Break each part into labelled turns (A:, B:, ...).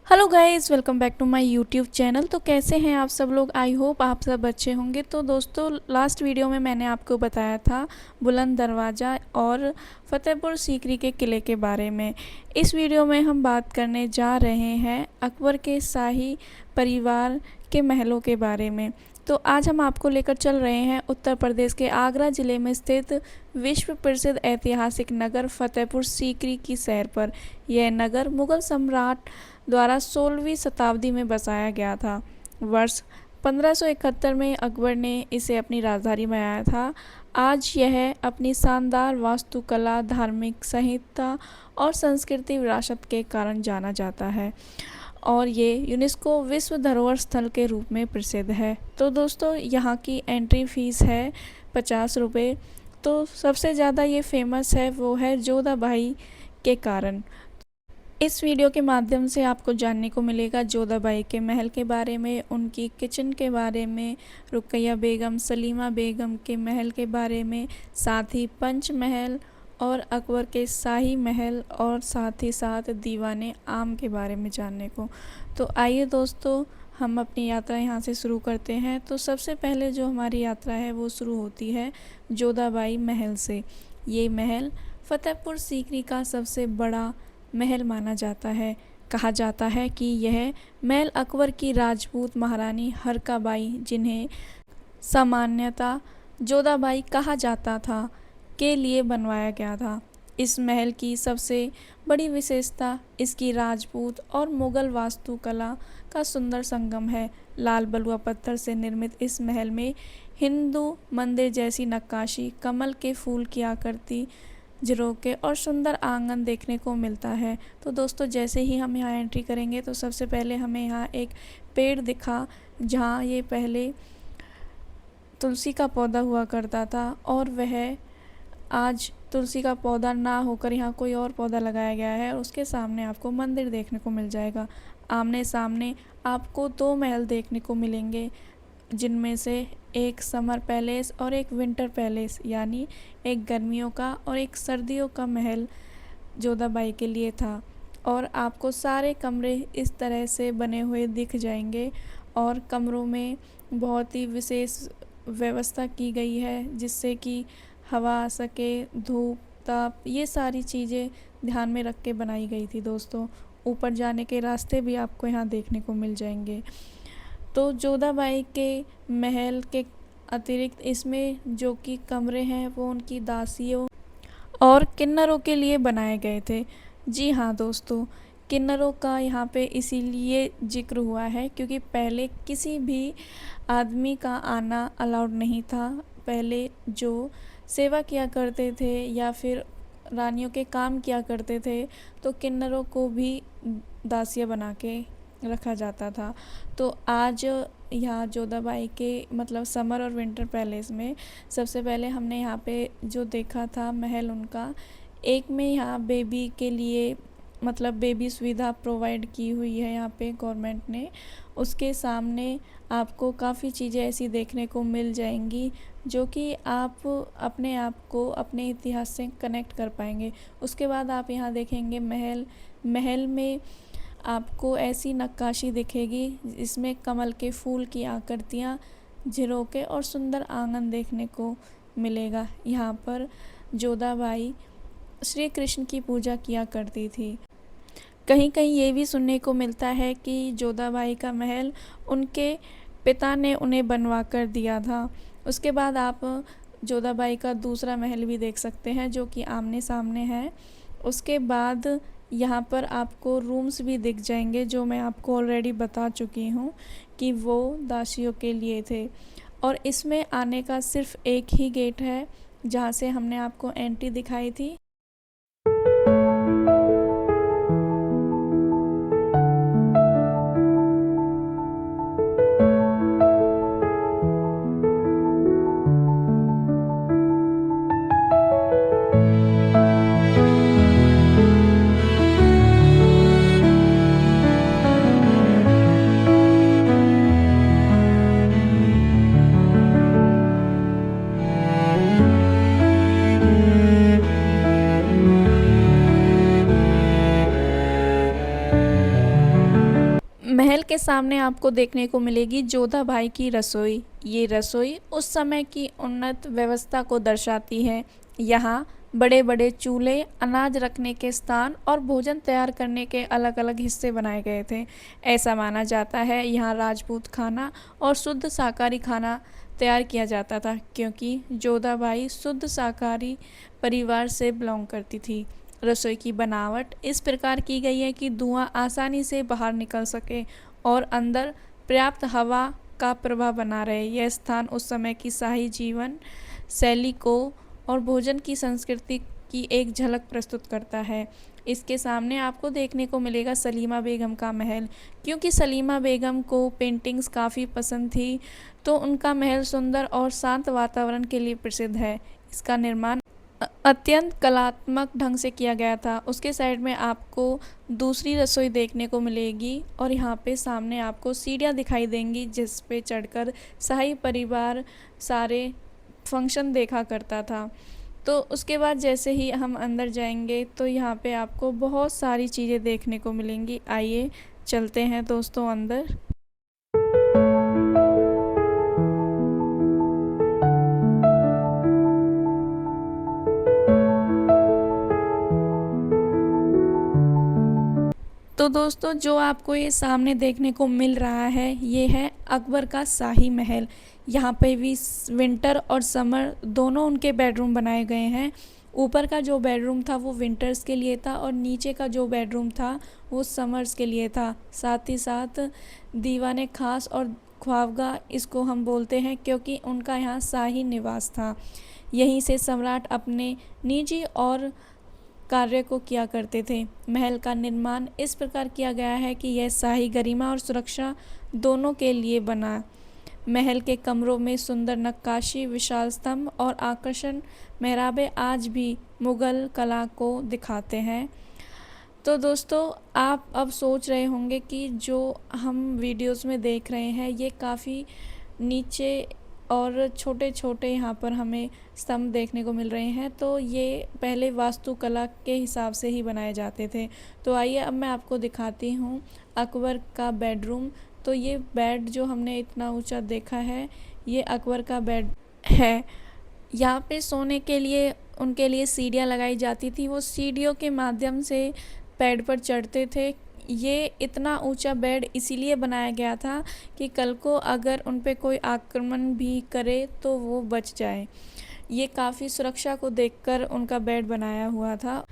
A: Hello guys, welcome back to my YouTube channel. तो कैसे हैं आप सब लोग? आई होप आप सब अच्छे होंगे। तो दोस्तों, लास्ट वीडियो में मैंने आपको बताया था बुलंद दरवाज़ा और फतेहपुर सीकरी के किले के बारे में। इस वीडियो में हम बात करने जा रहे हैं अकबर के शाही परिवार के महलों के बारे में। तो आज हम आपको लेकर चल रहे हैं उत्तर प्रदेश के आगरा ज़िले में स्थित विश्व प्रसिद्ध ऐतिहासिक नगर फतेहपुर सीकरी की सैर पर। यह नगर मुग़ल सम्राट द्वारा 16वीं शताब्दी में बसाया गया था। वर्ष 1571 में अकबर ने इसे अपनी राजधानी बनाया था। आज यह अपनी शानदार वास्तुकला, धार्मिक संहिता और सांस्कृतिक विरासत के कारण जाना जाता है और ये यूनेस्को विश्व धरोहर स्थल के रूप में प्रसिद्ध है। तो दोस्तों, यहाँ की एंट्री फ़ीस है 50 रुपये। तो सबसे ज़्यादा ये फेमस है वो है जोधाबाई के कारण। इस वीडियो के माध्यम से आपको जानने को मिलेगा जोधाबाई के महल के बारे में, उनकी किचन के बारे में, रुकैया बेगम, सलीमा बेगम के महल के बारे में, साथ ही पंच महल और अकबर के शाही महल और साथ ही साथ दीवाने आम के बारे में जानने को। तो आइए दोस्तों, हम अपनी यात्रा यहाँ से शुरू करते हैं। तो सबसे पहले जो हमारी यात्रा है वो शुरू होती है जोधाबाई महल से। ये महल फतेहपुर सीकरी का सबसे बड़ा महल माना जाता है। कहा जाता है कि यह महल अकबर की राजपूत महारानी हरकाबाई, जिन्हें सामान्यतः जोधाबाई कहा जाता था, के लिए बनवाया गया था। इस महल की सबसे बड़ी विशेषता इसकी राजपूत और मुग़ल वास्तुकला का सुंदर संगम है। लाल बलुआ पत्थर से निर्मित इस महल में हिंदू मंदिर जैसी नक्काशी, कमल के फूल की आकृति, झरोखे और सुंदर आंगन देखने को मिलता है। तो दोस्तों, जैसे ही हम यहाँ एंट्री करेंगे तो सबसे पहले हमें यहाँ एक पेड़ दिखा, जहाँ ये पहले तुलसी का पौधा हुआ करता था और वह आज तुलसी का पौधा ना होकर यहाँ कोई और पौधा लगाया गया है। और उसके सामने आपको मंदिर देखने को मिल जाएगा। आमने सामने आपको दो महल देखने को मिलेंगे, जिनमें से एक समर पैलेस और एक विंटर पैलेस, यानी एक गर्मियों का और एक सर्दियों का महल जोधाबाई के लिए था। और आपको सारे कमरे इस तरह से बने हुए दिख जाएंगे और कमरों में बहुत ही विशेष व्यवस्था की गई है, जिससे कि हवा आ सके, धूप, ताप, ये सारी चीज़ें ध्यान में रख के बनाई गई थी दोस्तों। ऊपर जाने के रास्ते भी आपको यहाँ देखने को मिल जाएंगे। तो जोधाबाई के महल के अतिरिक्त इसमें जो कि कमरे हैं वो उनकी दासियों और किन्नरों के लिए बनाए गए थे। जी हाँ दोस्तों, किन्नरों का यहाँ पे इसीलिए जिक्र हुआ है क्योंकि पहले किसी भी आदमी का आना अलाउड नहीं था। पहले जो सेवा किया करते थे या फिर रानियों के काम किया करते थे, तो किन्नरों को भी दासियाँ बना के रखा जाता था। तो आज यहाँ जोधाबाई के मतलब समर और विंटर पैलेस में सबसे पहले हमने यहाँ पे जो देखा था महल उनका, एक में यहाँ बेबी के लिए मतलब बेबी सुविधा प्रोवाइड की हुई है यहाँ पे गवर्नमेंट ने। उसके सामने आपको काफ़ी चीज़ें ऐसी देखने को मिल जाएंगी जो कि आप अपने आप को अपने इतिहास से कनेक्ट कर पाएंगे। उसके बाद आप यहाँ देखेंगे महल में आपको ऐसी नक्काशी दिखेगी जिसमें कमल के फूल की आकृतियाँ, झरोखे और सुंदर आंगन देखने को मिलेगा। यहाँ पर जोधाबाई श्री कृष्ण की पूजा किया करती थी। कहीं कहीं ये भी सुनने को मिलता है कि जोधाबाई का महल उनके पिता ने उन्हें बनवा कर दिया था। उसके बाद आप जोधाबाई का दूसरा महल भी देख सकते हैं जो कि आमने सामने है। उसके बाद यहाँ पर आपको रूम्स भी दिख जाएंगे जो मैं आपको ऑलरेडी बता चुकी हूँ कि वो दासियों के लिए थे। और इसमें आने का सिर्फ एक ही गेट है जहाँ से हमने आपको एंट्री दिखाई थी। सामने आपको देखने को मिलेगी जोधा भाई की रसोई। ये रसोई उस समय की उन्नत व्यवस्था को दर्शाती है। यहाँ बड़े बड़े चूल्हे, अनाज रखने के स्थान और भोजन तैयार करने के अलग अलग हिस्से बनाए गए थे। ऐसा माना जाता है यहाँ राजपूत खाना और शुद्ध शाकाहारी खाना तैयार किया जाता था, क्योंकि जोधाबाई शुद्ध शाकाहारी परिवार से बिलोंग करती थी। रसोई की बनावट इस प्रकार की गई है कि धुआं आसानी से बाहर निकल सके और अंदर पर्याप्त हवा का प्रवाह बना रहे। यह स्थान उस समय की शाही जीवन शैली को और भोजन की संस्कृति की एक झलक प्रस्तुत करता है। इसके सामने आपको देखने को मिलेगा सलीमा बेगम का महल। क्योंकि सलीमा बेगम को पेंटिंग्स काफ़ी पसंद थी, तो उनका महल सुंदर और शांत वातावरण के लिए प्रसिद्ध है। इसका निर्माण अत्यंत कलात्मक ढंग से किया गया था। उसके साइड में आपको दूसरी रसोई देखने को मिलेगी और यहाँ पे सामने आपको सीढ़ियाँ दिखाई देंगी, जिस पे चढ़कर शाही परिवार सारे फंक्शन देखा करता था। तो उसके बाद जैसे ही हम अंदर जाएंगे तो यहाँ पे आपको बहुत सारी चीज़ें देखने को मिलेंगी। आइए चलते हैं दोस्तों अंदर। तो दोस्तों जो आपको ये सामने देखने को मिल रहा है, ये है अकबर का शाही महल। यहाँ पे भी विंटर और समर दोनों उनके बेडरूम बनाए गए हैं। ऊपर का जो बेडरूम था वो विंटर्स के लिए था और नीचे का जो बेडरूम था वो समर्स के लिए था। साथ ही साथ दीवाने खास और ख्वाबगह इसको हम बोलते हैं, क्योंकि उनका यहाँ शाही निवास था। यहीं से सम्राट अपने निजी और कार्य को किया करते थे। महल का निर्माण इस प्रकार किया गया है कि यह शाही गरिमा और सुरक्षा दोनों के लिए बना। महल के कमरों में सुंदर नक्काशी, विशाल स्तंभ और आकर्षण मेहराबें आज भी मुगल कला को दिखाते हैं। तो दोस्तों आप अब सोच रहे होंगे कि जो हम वीडियोस में देख रहे हैं ये काफ़ी नीचे और छोटे छोटे यहाँ पर हमें स्तंभ देखने को मिल रहे हैं, तो ये पहले वास्तुकला के हिसाब से ही बनाए जाते थे। तो आइए अब मैं आपको दिखाती हूँ अकबर का बेडरूम। तो ये बेड जो हमने इतना ऊंचा देखा है, ये अकबर का बेड है। यहाँ पे सोने के लिए उनके लिए सीढ़ियाँ लगाई जाती थी। वो सीढ़ियों के माध्यम से बेड पर चढ़ते थे। ये इतना ऊंचा बेड इसीलिए बनाया गया था कि कल को अगर उन पे कोई आक्रमण भी करे तो वो बच जाए। ये काफ़ी सुरक्षा को देखकर उनका बेड बनाया हुआ था।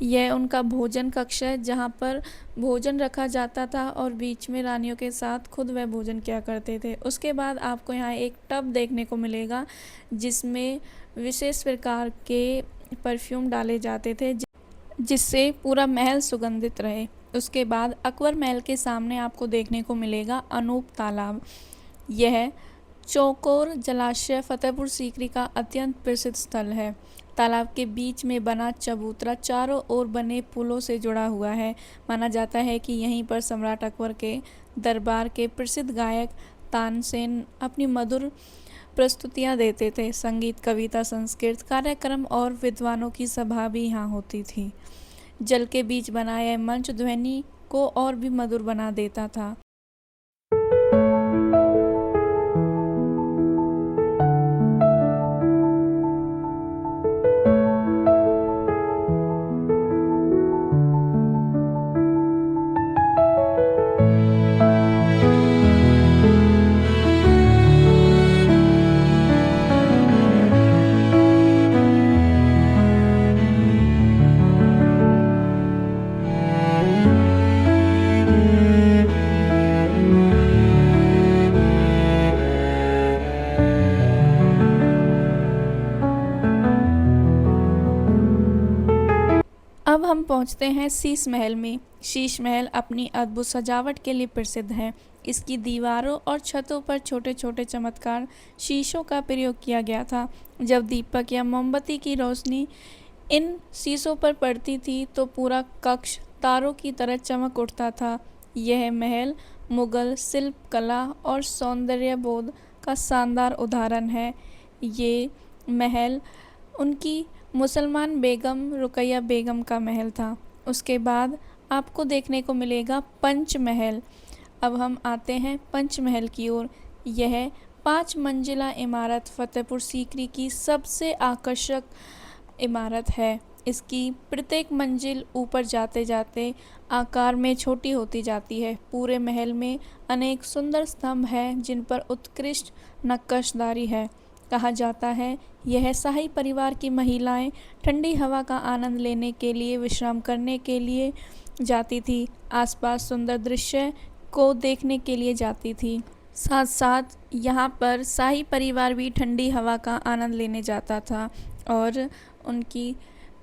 A: यह उनका भोजन कक्ष है, जहाँ पर भोजन रखा जाता था और बीच में रानियों के साथ खुद वह भोजन किया करते थे। उसके बाद आपको यहाँ एक टब देखने को मिलेगा, जिसमें विशेष प्रकार के परफ्यूम डाले जाते थे, जिससे पूरा महल सुगंधित रहे। उसके बाद अकबर महल के सामने आपको देखने को मिलेगा अनूप तालाब। यह चौकोर जलाशय फतेहपुर सीकरी का अत्यंत प्रसिद्ध स्थल है। तालाब के बीच में बना चबूतरा चारों ओर बने पुलों से जुड़ा हुआ है। माना जाता है कि यहीं पर सम्राट अकबर के दरबार के प्रसिद्ध गायक तानसेन अपनी मधुर प्रस्तुतियाँ देते थे। संगीत, कविता, संस्कृत कार्यक्रम और विद्वानों की सभा भी यहाँ होती थी। जल के बीच बना यह मंच ध्वनि को और भी मधुर बना देता था। अब हम पहुंचते हैं शीश महल में। शीश महल अपनी अद्भुत सजावट के लिए प्रसिद्ध है। इसकी दीवारों और छतों पर छोटे छोटे चमत्कार शीशों का प्रयोग किया गया था। जब दीपक या मोमबत्ती की रोशनी इन शीशों पर पड़ती थी तो पूरा कक्ष तारों की तरह चमक उठता था। यह महल मुगल शिल्प कला और सौंदर्य बोध का शानदार उदाहरण है। ये महल उनकी मुसलमान बेगम रुकैया बेगम का महल था। उसके बाद आपको देखने को मिलेगा पंच महल। अब हम आते हैं पंचमहल की ओर। यह 5 मंजिला इमारत फतेहपुर सीकरी की सबसे आकर्षक इमारत है। इसकी प्रत्येक मंजिल ऊपर जाते जाते आकार में छोटी होती जाती है। पूरे महल में अनेक सुंदर स्तंभ हैं जिन पर उत्कृष्ट नक्काशीदारी है। कहा जाता है यह शाही परिवार की महिलाएं ठंडी हवा का आनंद लेने के लिए, विश्राम करने के लिए जाती थी, आसपास सुंदर दृश्य को देखने के लिए जाती थी। साथ साथ यहाँ पर शाही परिवार भी ठंडी हवा का आनंद लेने जाता था और उनकी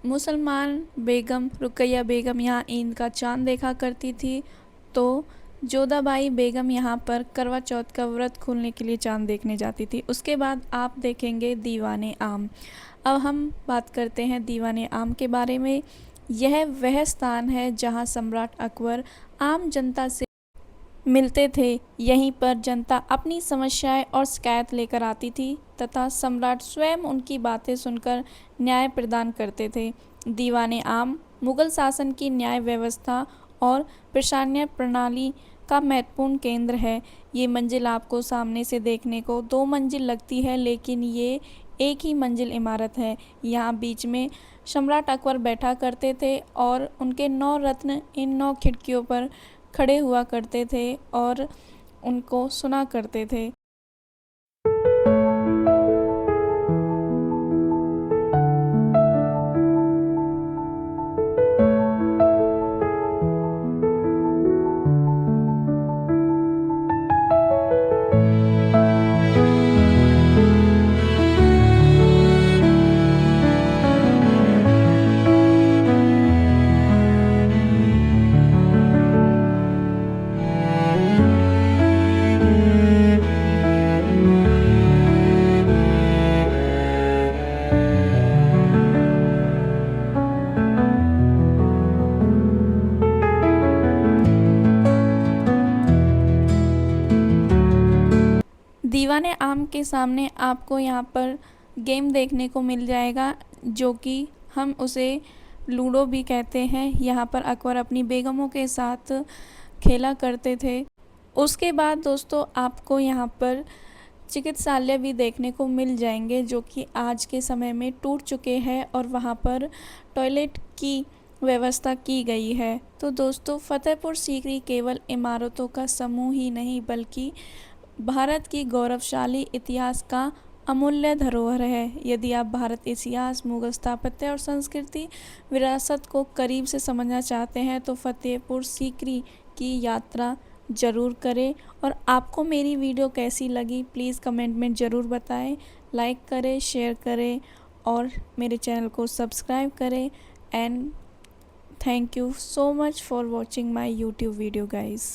A: मुसलमान बेगम रुकैया बेगम यहाँ ईद का चाँद देखा करती थी, तो जोधाबाई बेगम यहाँ पर करवा चौथ का व्रत खोलने के लिए चाँद देखने जाती थी। उसके बाद आप देखेंगे दीवाने आम। अब हम बात करते हैं दीवाने आम के बारे में। यह वह स्थान है जहाँ सम्राट अकबर आम जनता से मिलते थे। यहीं पर जनता अपनी समस्याएं और शिकायत लेकर आती थी तथा सम्राट स्वयं उनकी बातें सुनकर न्याय प्रदान करते थे। दीवाने आम मुगल शासन की न्याय व्यवस्था और प्रशासनिक प्रणाली का महत्वपूर्ण केंद्र है। ये मंजिल आपको सामने से देखने को 2 मंजिल लगती है, लेकिन ये एक ही मंजिल इमारत है। यहाँ बीच में सम्राट अकबर बैठा करते थे और उनके 9 रत्न इन 9 खिड़कियों पर खड़े हुआ करते थे और उनको सुना करते थे। दीवाने आम के सामने आपको यहाँ पर गेम देखने को मिल जाएगा, जो कि हम उसे लूडो भी कहते हैं। यहाँ पर अकबर अपनी बेगमों के साथ खेला करते थे। उसके बाद दोस्तों आपको यहाँ पर चिकित्सालय भी देखने को मिल जाएंगे, जो कि आज के समय में टूट चुके हैं और वहाँ पर टॉयलेट की व्यवस्था की गई है। तो दोस्तों फतेहपुर सीकरी केवल इमारतों का समूह ही नहीं, बल्कि भारत की गौरवशाली इतिहास का अमूल्य धरोहर है। यदि आप भारत इतिहास, मुगल स्थापत्य और संस्कृति विरासत को करीब से समझना चाहते हैं तो फतेहपुर सीकरी की यात्रा ज़रूर करें। और आपको मेरी वीडियो कैसी लगी प्लीज़ कमेंट में ज़रूर बताएं। लाइक करें, शेयर करें और मेरे चैनल को सब्सक्राइब करें। And thank you so much for watching my YouTube video guys.